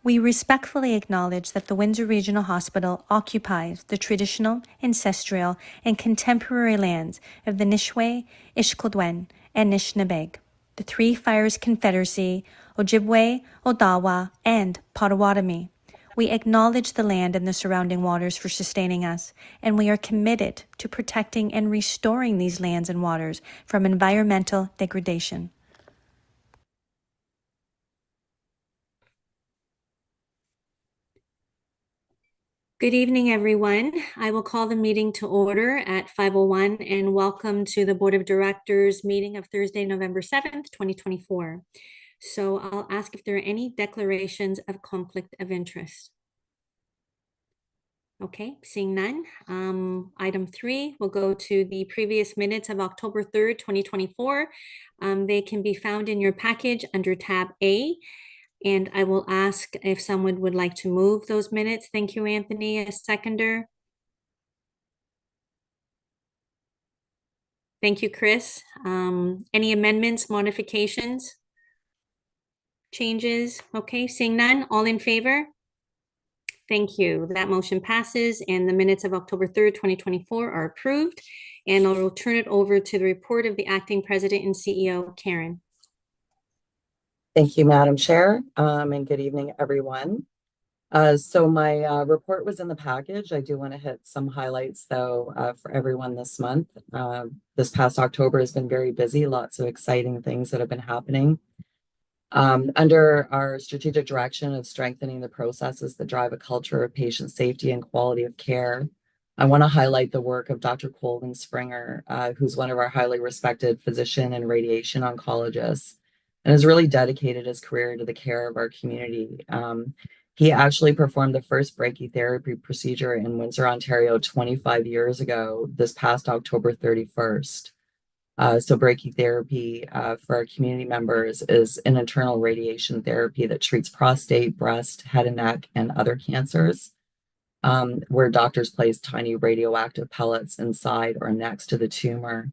We respectfully acknowledge that the Windsor Regional Hospital occupies the traditional, ancestral, and contemporary lands of the Nishnawbe, Ishkildwen, and Nishnabeg, the Three Fires Confederacy, Ojibwe, Odawa, and Potawatomi. We acknowledge the land and the surrounding waters for sustaining us, and we are committed to protecting and restoring these lands and waters from environmental degradation. Good evening, everyone. I will call the meeting to order at 5:01 and welcome to the Board of Directors meeting of Thursday, November 7th, 2024. So I'll ask if there are any declarations of conflict of interest. Okay, seeing none. Item 3 will go to the previous minutes of October 3rd, 2024. They can be found in your package under tab A. And I will ask if someone would like to move those minutes. Thank you, Anthony, as seconder. Thank you, Chris. Any amendments, modifications, changes? Okay, seeing none, all in favor? Thank you. That motion passes and the minutes of October 3rd, 2024 are approved. And I'll turn it over to the report of the acting president and CEO, Karen. Thank you, Madam Chair, and good evening, everyone. So my report was in the package. I do want to hit some highlights, though, for everyone this month. This past October has been very busy, lots of exciting things that have been happening. Under our strategic direction of strengthening the processes that drive a culture of patient safety and quality of care, I want to highlight the work of Dr. Colvin Springer, who's one of our highly respected physician and radiation oncologists, and has really dedicated his career to the care of our community. He actually performed the first brachytherapy procedure in Windsor, Ontario 25 years ago, this past October 31st. So brachytherapy for our community members is an internal radiation therapy that treats prostate, breast, head and neck, and other cancers, where doctors place tiny radioactive pellets inside or next to the tumor,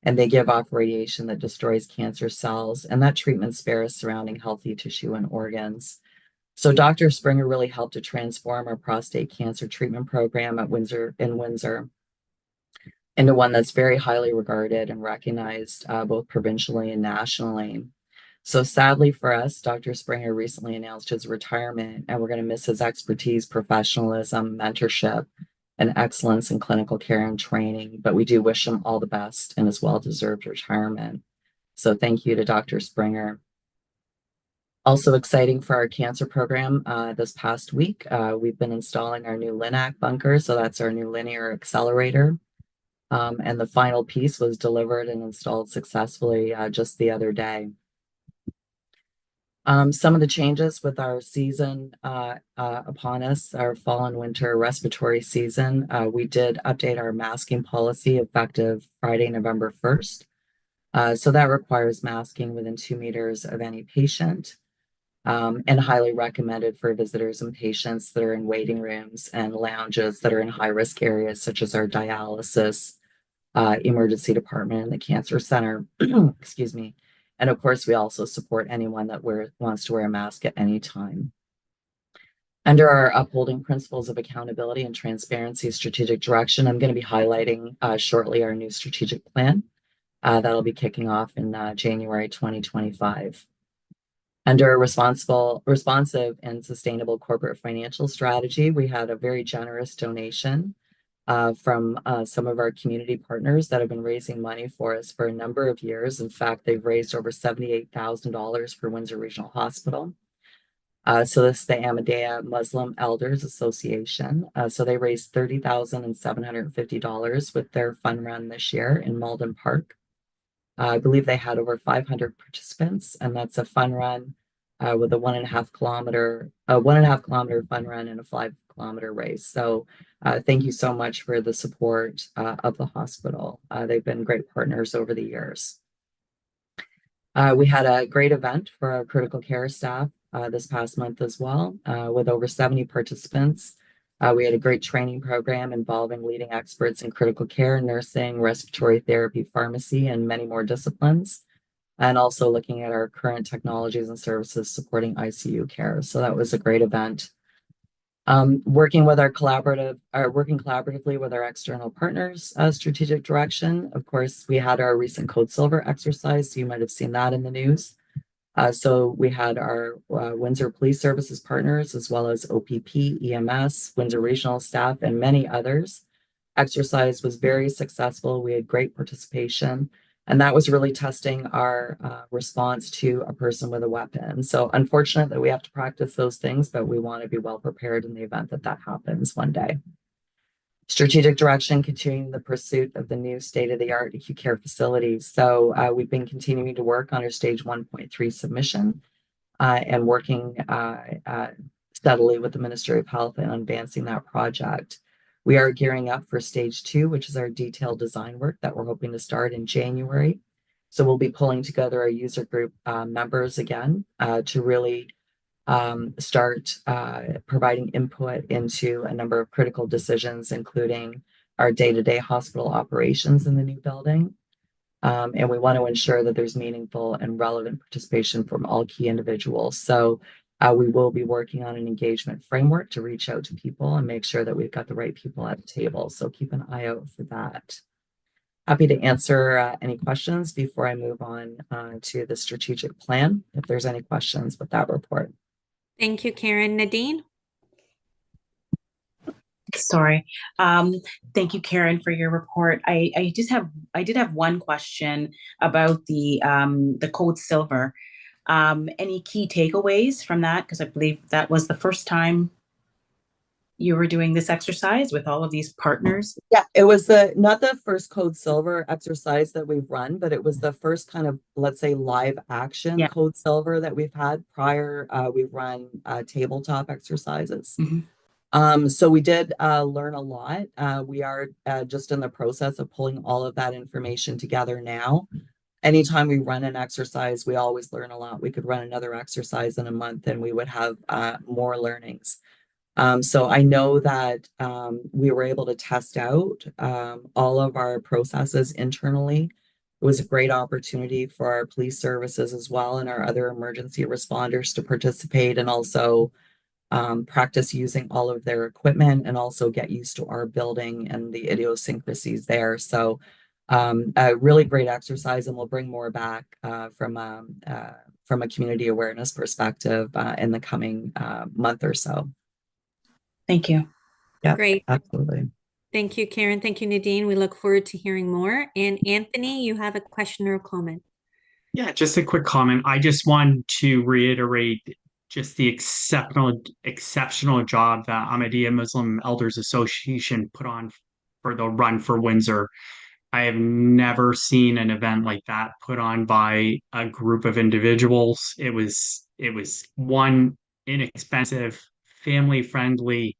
and they give off radiation that destroys cancer cells, and that treatment spares surrounding healthy tissue and organs. So Dr. Springer really helped to transform our prostate cancer treatment program at Windsor into one that's very highly regarded and recognized both provincially and nationally. So sadly for us, Dr. Springer recently announced his retirement, and we're going to miss his expertise, professionalism, mentorship, and excellence in clinical care and training, but we do wish him all the best in his well-deserved retirement. So thank you to Dr. Springer. Also exciting for our cancer program, this past week, we've been installing our new LINAC bunker, so that's our new linear accelerator. And the final piece was delivered and installed successfully just the other day. Some of the changes with our season upon us, our fall and winter respiratory season, we did update our masking policy effective Friday, November 1st. So that requires masking within 2 meters of any patient, and highly recommended for visitors and patients that are in waiting rooms and lounges that are in high-risk areas, such as our dialysis, emergency department, and the cancer center. Excuse me. And of course, we also support anyone that wants to wear a mask at any time. Under our upholding principles of accountability and transparency strategic direction, I'm going to be highlighting shortly our new strategic plan that'll be kicking off in January 2025. Under a responsive and sustainable corporate financial strategy, we had a very generous donation from some of our community partners that have been raising money for us for a number of years. In fact, they've raised over $78,000 for Windsor Regional Hospital. So this is the Ahmadiyya Muslim Elders Association. So they raised $30,750 with their fun run this year in Malden Park. I believe they had over 500 participants, and that's a fun run with a 1.5 kilometer fun run and a 5-kilometer race. So thank you so much for the support of the hospital. They've been great partners over the years. We had a great event for our critical care staff this past month as well, with over 70 participants. We had a great training program involving leading experts in critical care, nursing, respiratory therapy, pharmacy, and many more disciplines. and also looking at our current technologies and services supporting ICU care. So that was a great event. Working collaboratively with our external partners, strategic direction. Of course, we had our recent Code Silver exercise. So you might have seen that in the news. So we had our Windsor Police Services partners, as well as OPP, EMS, Windsor Regional staff, and many others. Exercise was very successful. We had great participation, and that was really testing our response to a person with a weapon. So unfortunate that we have to practice those things, but we want to be well prepared in the event that that happens one day. Strategic direction, continuing the pursuit of the new state-of-the-art acute care facilities. So we've been continuing to work on our stage 1.3 submission and working steadily with the Ministry of Health and advancing that project. We are gearing up for stage 2, which is our detailed design work that we're hoping to start in January. So we'll be pulling together our user group members again to really start providing input into a number of critical decisions, including our day-to-day hospital operations in the new building. And we want to ensure that there's meaningful and relevant participation from all key individuals. So we will be working on an engagement framework to reach out to people and make sure that we've got the right people at the table. So keep an eye out for that. Happy to answer any questions before I move on to the strategic plan, if there's any questions with that report. Thank you, Karen. Nadine? Sorry. Thank you, Karen, for your report. I did have one question about the Code Silver. Any key takeaways from that? Because I believe that was the first time you were doing this exercise with all of these partners. Yeah, it was not the first Code Silver exercise that we've run, but it was the first kind of, let's say, live action Code Silver that we've had. Prior, we've run tabletop exercises. So we did learn a lot. We are just in the process of pulling all of that information together now. Anytime we run an exercise, we always learn a lot. We could run another exercise in a month and we would have more learnings. So I know that we were able to test out all of our processes internally. It was a great opportunity for our police services as well and our other emergency responders to participate and also practice using all of their equipment and also get used to our building and the idiosyncrasies there. So a really great exercise, and we'll bring more back from a community awareness perspective in the coming month or so. Thank you. Yeah, great. Absolutely. Thank you, Karen. Thank you, Nadine. We look forward to hearing more. And Anthony, you have a question or a comment? Yeah, just a quick comment. I just want to reiterate just the exceptional job that Ahmadiyya Muslim Elders Association put on for the Run for Windsor. I have never seen an event like that put on by a group of individuals. It was one, inexpensive, family friendly,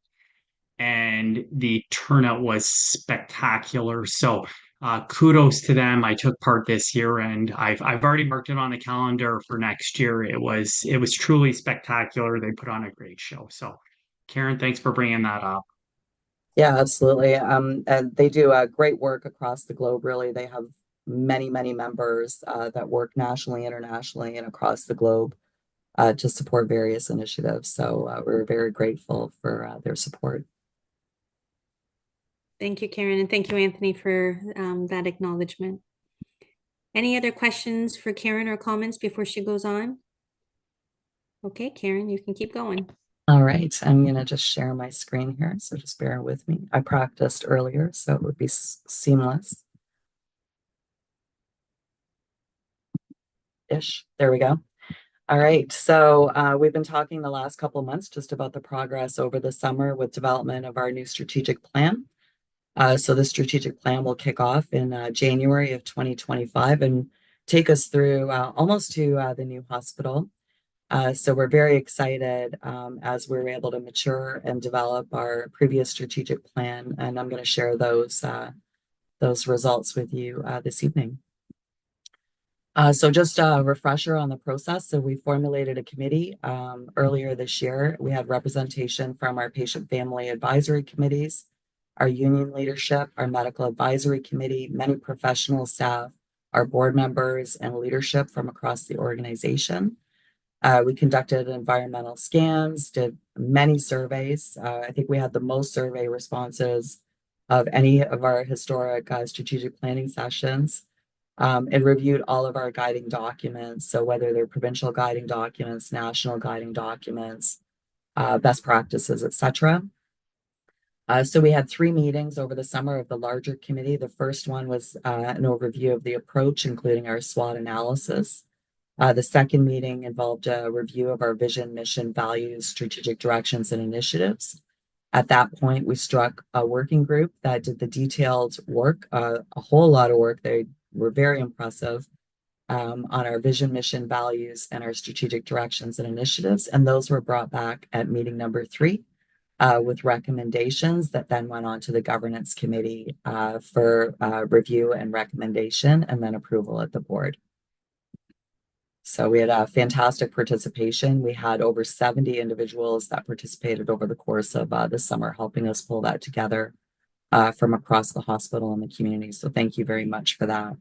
and the turnout was spectacular. So kudos to them. I took part this year, and I've already marked it on the calendar for next year. It was truly spectacular. They put on a great show. So, Karen, thanks for bringing that up. Yeah, absolutely. And they do great work across the globe. Really, they have many members that work nationally, internationally, and across the globe to support various initiatives. So we're very grateful for their support. Thank you, Karen, and thank you, Anthony, for that acknowledgement. Any other questions for Karen or comments before she goes on? Okay, Karen, you can keep going. All right, I'm going to just share my screen here, so just bear with me. I practiced earlier, so it would be seamless. There we go. All right, so we've been talking the last couple of months just about the progress over the summer with development of our new strategic plan. So the strategic plan will kick off in January of 2025 and take us through almost to the new hospital. So we're very excited as we're able to mature and develop our previous strategic plan, and I'm going to share those results with you this evening. So just a refresher on the process. So we formulated a committee earlier this year. We had representation from our patient family advisory committees, our union leadership, our medical advisory committee, many professional staff, our board members and leadership from across the organization. We conducted environmental scans, did many surveys. I think we had the most survey responses of any of our historic strategic planning sessions, and reviewed all of our guiding documents. So whether they're provincial guiding documents, national guiding documents, best practices, etc. So we had 3 meetings over the summer of the larger committee. The first one was an overview of the approach, including our SWOT analysis. The second meeting involved a review of our vision, mission, values, strategic directions, and initiatives. At that point, we struck a working group that did the detailed work, a whole lot of work. They were very impressive on our vision, mission, values, and our strategic directions and initiatives. And those were brought back at meeting number 3 with recommendations that then went on to the governance committee for review and recommendation and then approval at the board. So we had a fantastic participation. We had over 70 individuals that participated over the course of the summer, helping us pull that together from across the hospital and the community. So thank you very much for that.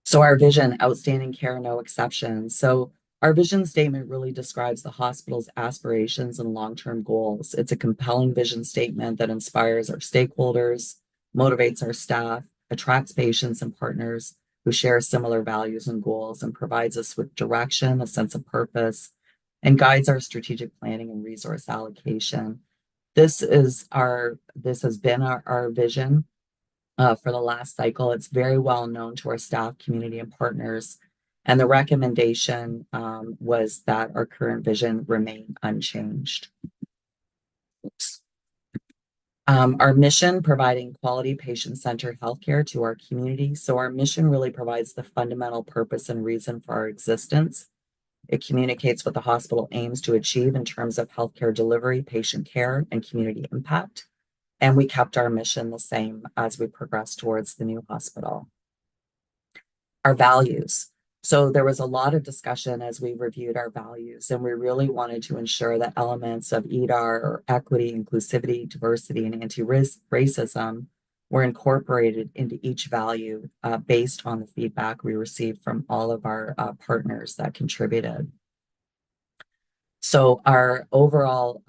So our vision, outstanding care, no exceptions. So our vision statement really describes the hospital's aspirations and long-term goals. It's a compelling vision statement that inspires our stakeholders, motivates our staff, attracts patients and partners who share similar values and goals, and provides us with direction, a sense of purpose, and guides our strategic planning and resource allocation. This has been our vision for the last cycle. It's very well known to our staff, community, and partners. And the recommendation was that our current vision remain unchanged. Our mission, providing quality patient-centered healthcare to our community. So our mission really provides the fundamental purpose and reason for our existence. It communicates what the hospital aims to achieve in terms of healthcare delivery, patient care, and community impact. And we kept our mission the same as we progressed towards the new hospital. Our values. So there was a lot of discussion as we reviewed our values, and we really wanted to ensure that elements of EDAR, or equity, inclusivity, diversity, and anti-racism were incorporated into each value based on the feedback we received from all of our partners that contributed. So our overall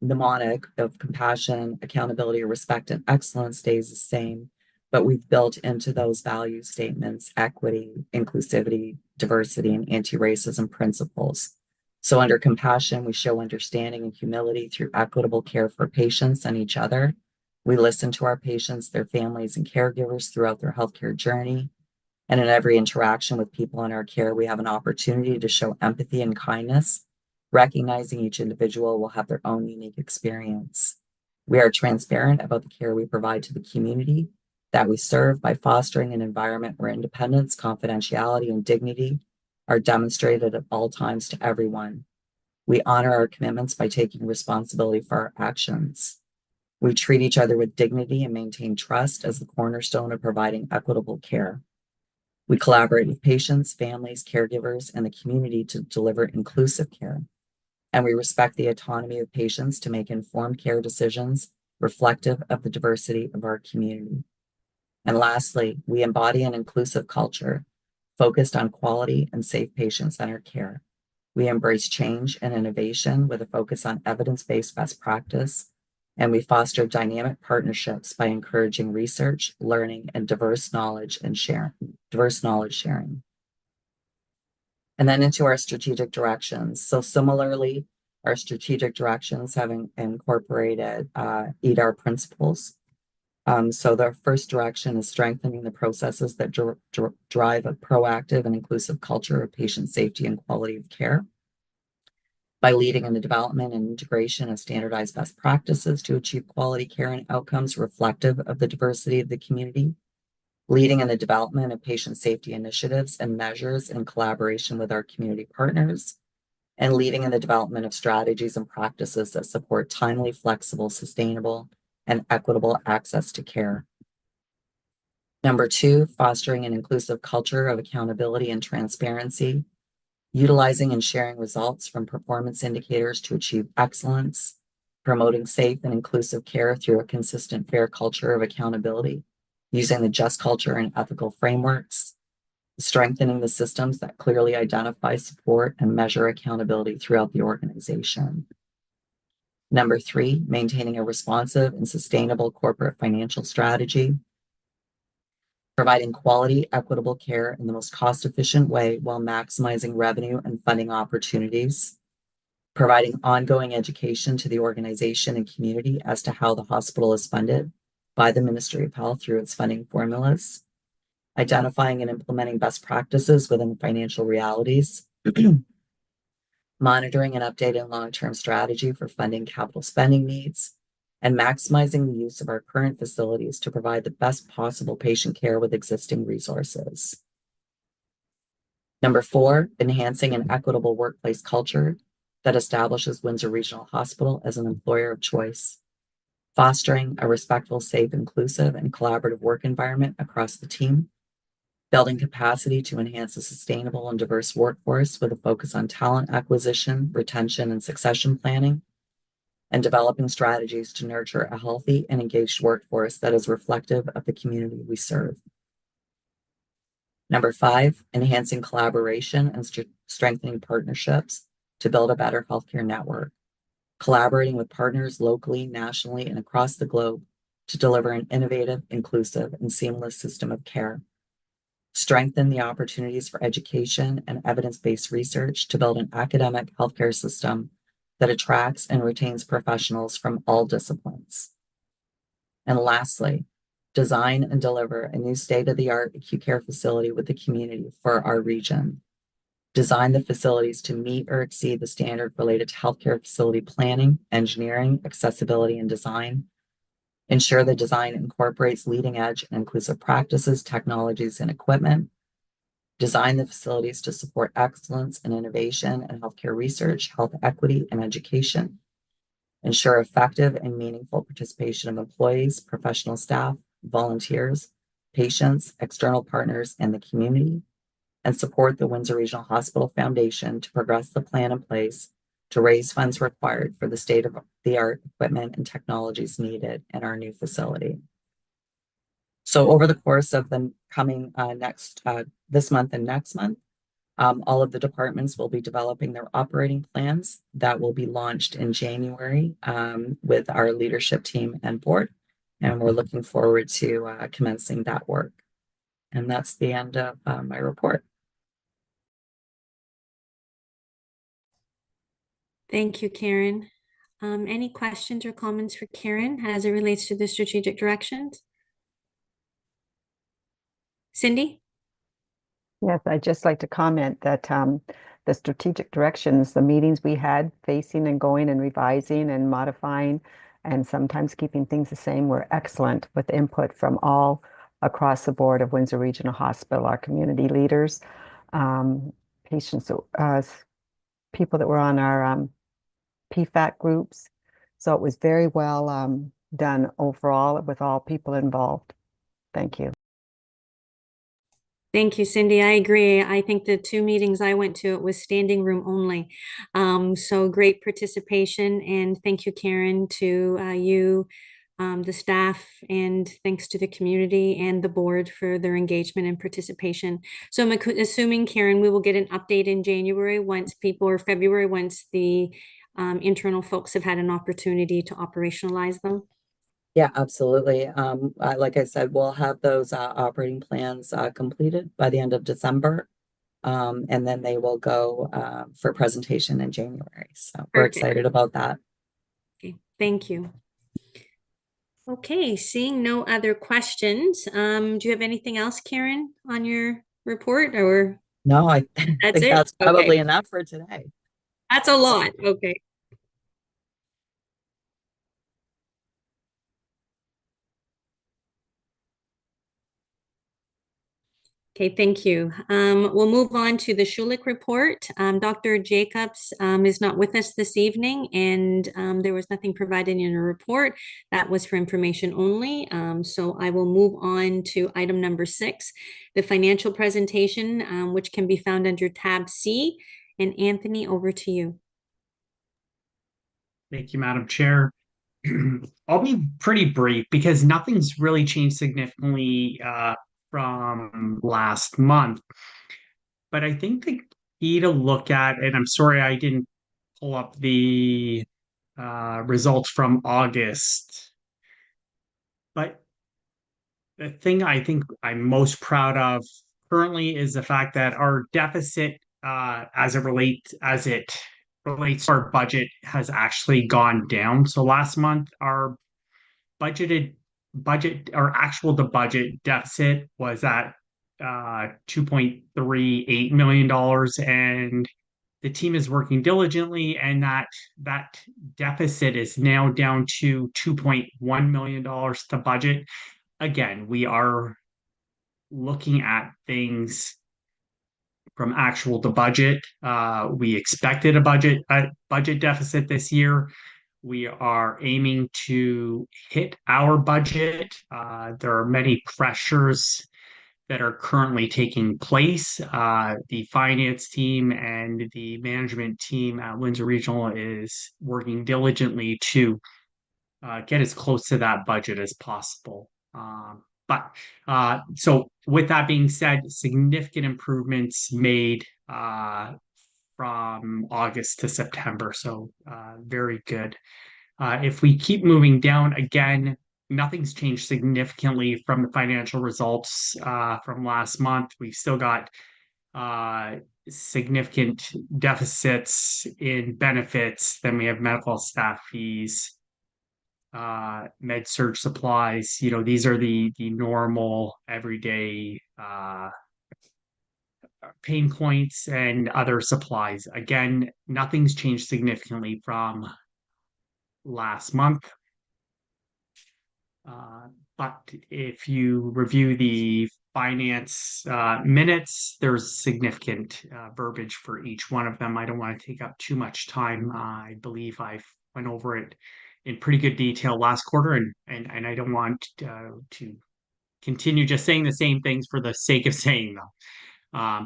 mnemonic of compassion, accountability, respect, and excellence stays the same, but we've built into those value statements equity, inclusivity, diversity, and anti-racism principles. So under compassion, we show understanding and humility through equitable care for patients and each other. We listen to our patients, their families, and caregivers throughout their healthcare journey. And in every interaction with people in our care, we have an opportunity to show empathy and kindness, recognizing each individual will have their own unique experience. We are transparent about the care we provide to the community that we serve by fostering an environment where independence, confidentiality, and dignity are demonstrated at all times to everyone. We honor our commitments by taking responsibility for our actions. We treat each other with dignity and maintain trust as the cornerstone of providing equitable care. We collaborate with patients, families, caregivers, and the community to deliver inclusive care. And we respect the autonomy of patients to make informed care decisions reflective of the diversity of our community. And lastly, we embody an inclusive culture focused on quality and safe patient-centered care. We embrace change and innovation with a focus on evidence-based best practice, and we foster dynamic partnerships by encouraging research, learning, and diverse knowledge sharing. And then into our strategic directions. So similarly, our strategic directions have incorporated EDAR principles. So the first direction is strengthening the processes that drive a proactive and inclusive culture of patient safety and quality of care. By leading in the development and integration of standardized best practices to achieve quality care and outcomes reflective of the diversity of the community. Leading in the development of patient safety initiatives and measures in collaboration with our community partners. And leading in the development of strategies and practices that support timely, flexible, sustainable, and equitable access to care. Number 2, fostering an inclusive culture of accountability and transparency, utilizing and sharing results from performance indicators to achieve excellence, promoting safe and inclusive care through a consistent, fair culture of accountability, using the just culture and ethical frameworks, strengthening the systems that clearly identify, support, and measure accountability throughout the organization. Number 3, maintaining a responsive and sustainable corporate financial strategy, providing quality, equitable care in the most cost-efficient way while maximizing revenue and funding opportunities, providing ongoing education to the organization and community as to how the hospital is funded by the Ministry of Health through its funding formulas, identifying and implementing best practices within financial realities, monitoring and updating long-term strategy for funding capital spending needs, and maximizing the use of our current facilities to provide the best possible patient care with existing resources. Number 4, enhancing an equitable workplace culture that establishes Windsor Regional Hospital as an employer of choice, fostering a respectful, safe, inclusive, and collaborative work environment across the team, building capacity to enhance a sustainable and diverse workforce with a focus on talent acquisition, retention, and succession planning, and developing strategies to nurture a healthy and engaged workforce that is reflective of the community we serve. Number 5, enhancing collaboration and strengthening partnerships to build a better healthcare network, collaborating with partners locally, nationally, and across the globe to deliver an innovative, inclusive, and seamless system of care. Strengthen the opportunities for education and evidence-based research to build an academic healthcare system that attracts and retains professionals from all disciplines. And lastly, design and deliver a new state-of-the-art acute care facility with the community for our region. Design the facilities to meet or exceed the standard related to healthcare facility planning, engineering, accessibility, and design. Ensure the design incorporates leading edge and inclusive practices, technologies, and equipment. Design the facilities to support excellence and innovation in healthcare research, health equity, and education. Ensure effective and meaningful participation of employees, professional staff, volunteers, patients, external partners, and the community. And support the Windsor Regional Hospital Foundation to progress the plan in place to raise funds required for the state-of-the-art equipment and technologies needed in our new facility. So over the course of the coming this month and next month, all of the departments will be developing their operating plans that will be launched in January with our leadership team and board. And we're looking forward to commencing that work. And that's the end of my report. Thank you, Karen. Any questions or comments for Karen as it relates to the strategic directions? Cindy? Yes, I'd just like to comment that the strategic directions, the meetings we had facing and going and revising and modifying and sometimes keeping things the same were excellent with input from all across the board of Windsor Regional Hospital, our community leaders, patients, people that were on our PFAC groups. So it was very well done overall with all people involved. Thank you. Thank you, Cindy. I agree. I think the 2 meetings I went to, it was standing room only. So great participation, and thank you, Karen, to you, the staff, and thanks to the community and the board for their engagement and participation. So I'm assuming, Karen, we will get an update in January or February, once the internal folks have had an opportunity to operationalize them. Yeah, absolutely. Like I said, we'll have those operating plans completed by the end of December. And then they will go for presentation in January. So we're excited about that. Okay, thank you. Okay, seeing no other questions, do you have anything else, Karen, on your report, or? No, I That's think it? that's probably Okay. enough for today. That's a lot. Okay. Okay, thank you. We'll move on to the Schulich report. Dr. Jacobs is not with us this evening, and there was nothing provided in a report. That was for information only. So I will move on to item number 6, the financial presentation, which can be found under tab C. And Anthony, over to you. Thank you, Madam Chair. I'll be pretty brief because nothing's really changed significantly from last month. But I think the key to look at, and I'm sorry I didn't pull up the results from August, but the thing I think I'm most proud of currently is the fact that our deficit, as it relates to our budget, has actually gone down. So last month, our budgeted budget or actual to budget deficit was at $2.38 million, and the team is working diligently, and that deficit is now down to $2.1 million to budget. Again, we are looking at things from actual to budget. We expected a budget deficit this year. We are aiming to hit our budget. There are many pressures that are currently taking place. The finance team and the management team at Windsor Regional is working diligently to get as close to that budget as possible. So with that being said, significant improvements made from August to September. So very good. If we keep moving down again, nothing's changed significantly from the financial results from last month. We've still got significant deficits in benefits. Then we have medical staff fees, med surge supplies. These are the normal everyday pain points and other supplies. Again, nothing's changed significantly from last month. But if you review the finance minutes, there's significant verbiage for each one of them. I don't want to take up too much time. I believe I've went over it in pretty good detail last quarter, and I don't want to continue just saying the same things for the sake of saying them.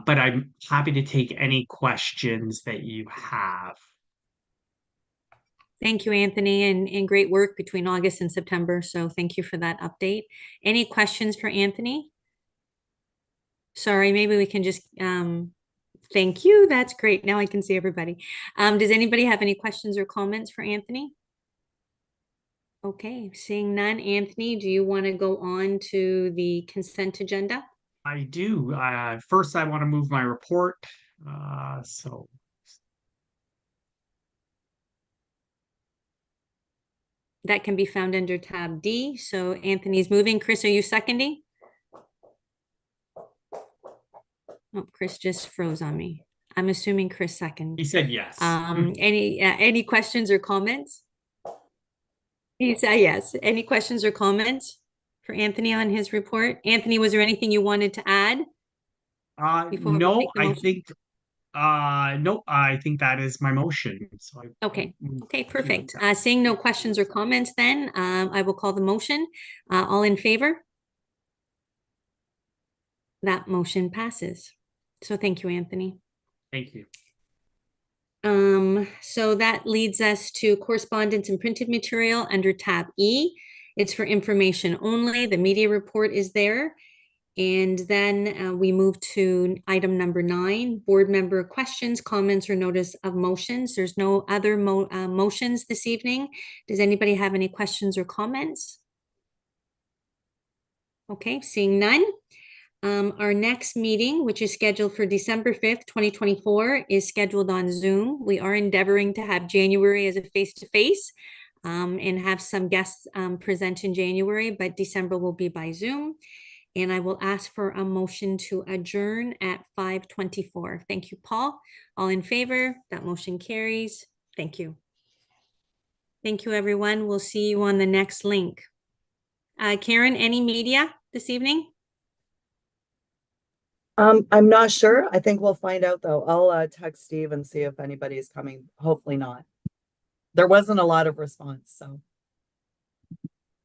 But I'm happy to take any questions that you have. Thank you, Anthony, and great work between August and September. So thank you for that update. Any questions for Anthony? Sorry, maybe we can just, thank you. That's great. Now I can see everybody. Does anybody have any questions or comments for Anthony? Okay, seeing none. Anthony, do you want to go on to the consent agenda? I do. First, I want to move my report. That can be found under tab D. So Anthony's moving. Chris, are you seconding? Oh, Chris just froze on me. I'm assuming Chris second. He said yes. Any questions or comments? He said yes. Any questions or comments for Anthony on his report? Anthony, was there anything you wanted to add? before we No, take the I motion? think no, I think that is my motion. So Okay. Okay, perfect. Seeing no questions or comments, then I will call the motion. All in favor? That motion passes. So thank you, Anthony. Thank you. So that leads us to correspondence and printed material under tab E. It's for information only. The media report is there. And then we move to item number 9, board member questions, comments, or notice of motions. There's no other motions this evening. Does anybody have any questions or comments? Okay, seeing none. Our next meeting, which is scheduled for December 5th, 2024, is scheduled on Zoom. We are endeavoring to have January as a face-to-face and have some guests present in January, but December will be by Zoom. And I will ask for a motion to adjourn at 5:24. Thank you, Paul. All in favor? That motion carries. Thank you. Thank you, everyone. We'll see you on the next link. Karen, any media this evening? I'm not sure. I think we'll find out though. I'll text Steve and see if anybody's coming. Hopefully not. There wasn't a lot of response, so.